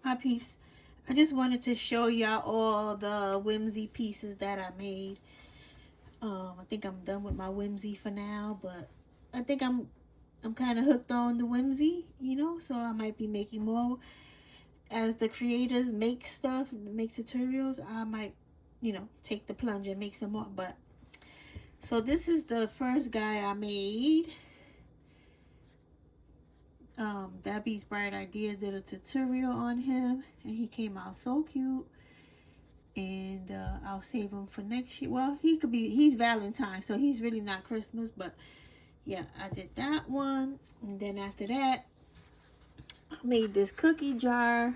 Hi peeps. I just wanted to show y'all all the whimsy pieces that I made. I think I'm done with my whimsy for now, but I think I'm kind of hooked on the whimsy, you know, so I might be making more. As the creators make stuff, make tutorials, I might, you know, take the plunge and make some more. But so this is the first guy I made. Debi's Bright Ideas did a tutorial on him, and he came out so cute. And I'll save him for next year. Well, he's Valentine, so he's really not Christmas, but yeah, I did that one. And then after that, I made this cookie jar,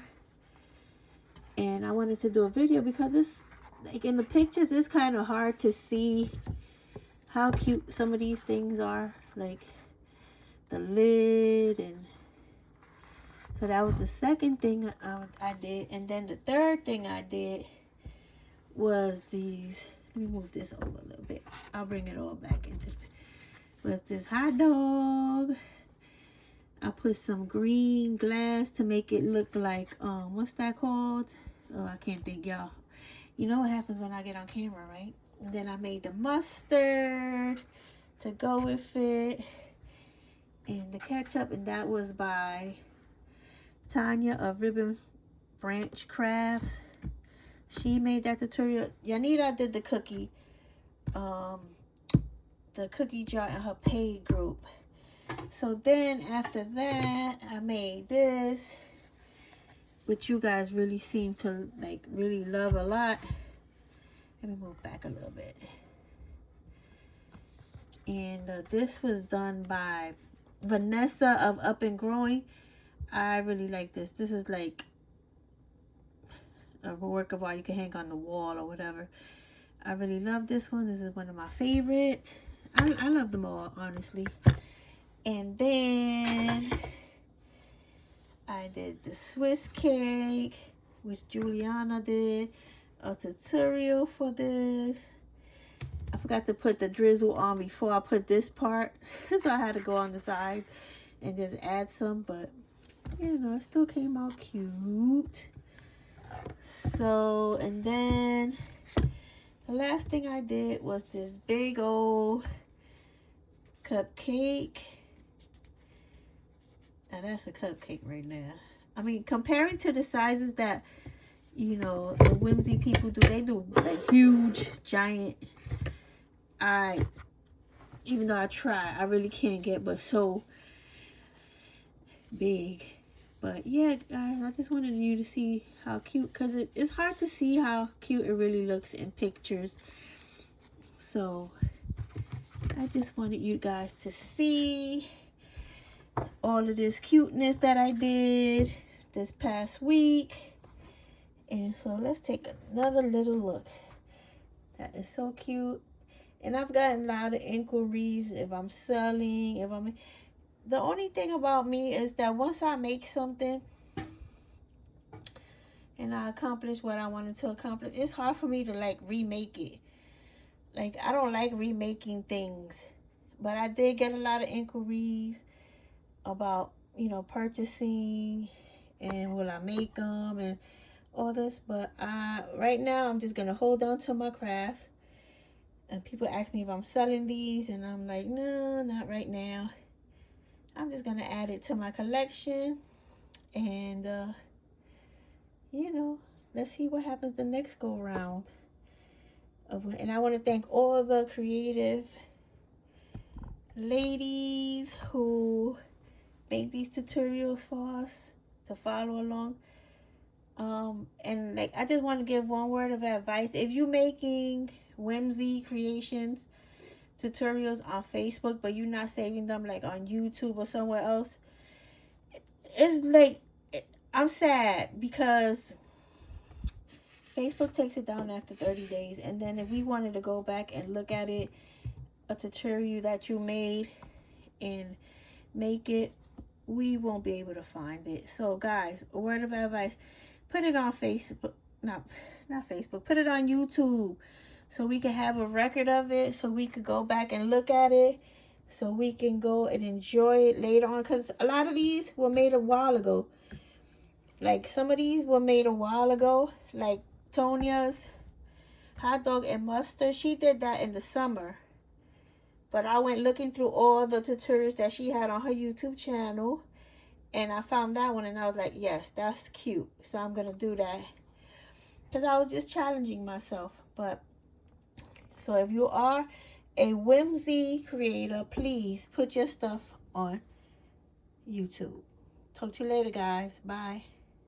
and I wanted to do a video because it's like in the pictures, it's kind of hard to see how cute some of these things are, like the lid. And so that was the second thing I did. And then the third thing I did was these. Let me move this over a little bit. I'll bring it all back into it. Was this hot dog. I put some green glass to make it look like what's that called? Oh, I can't think, y'all. You know what happens when I get on camera, right? And then I made the mustard to go with it, and the ketchup, and that was by Tanya of Ribbon Branch Crafts. She made that tutorial. Yanira did the cookie jar in her paid group. So then after that, I made this, which you guys really seem to like really love a lot. Let me move back a little bit. And this was done by Vanessa of UpNGrowing. I really like this. This is like a work of art you can hang on the wall or whatever. I really love this one. This is one of my favorites. I love them all, honestly. And then I did the Swiss cake, which Julianna did a tutorial for this. I forgot to put the drizzle on before I put this part, so I had to go on the side and just add some, but you know, it still came out cute. So, and then the last thing I did was this big old cupcake. Now that's a cupcake right now. I mean, comparing to the sizes that, you know, the whimsy people do, they do like huge, giant. Even though I try, I really can't get but so big. But yeah, guys, I just wanted you to see how cute, because it's hard to see how cute it really looks in pictures. So I just wanted you guys to see all of this cuteness that I did this past week. And so let's take another little look. That is so cute. And I've gotten a lot of inquiries if I'm selling, if I'm... The only thing about me is that once I make something and I accomplish what I wanted to accomplish, it's hard for me to like remake it. Like, I don't like remaking things. But I did get a lot of inquiries about, you know, purchasing and will I make them and all this. But right now I'm just going to hold on to my crafts. And people ask me if I'm selling these, and I'm like, no, not right now. I'm just going to add it to my collection. And, you know, let's see what happens the next go round. And I want to thank all the creative ladies who make these tutorials for us to follow along. And like, I just want to give one word of advice. If you're making whimsy creations tutorials on Facebook, but you're not saving them like on YouTube or somewhere else, it's like, I'm sad because Facebook takes it down after 30 days. And then if we wanted to go back and look at it, a tutorial that you made, and make it, we won't be able to find it. So guys, a word of advice, put it on Facebook, not Facebook, put it on YouTube, so we can have a record of it, so we could go back and look at it, so we can go and enjoy it later on, because a lot of these were made a while ago. Like some of these were made a while ago. Like Tonia's hot dog and mustard. She did that in the summer. But I went looking through all the tutorials that she had on her YouTube channel. And I found that one and I was like, yes, that's cute. So I'm going to do that. Because I was just challenging myself. But so if you are a Whimsy creator, please put your stuff on YouTube. Talk to you later, guys. Bye.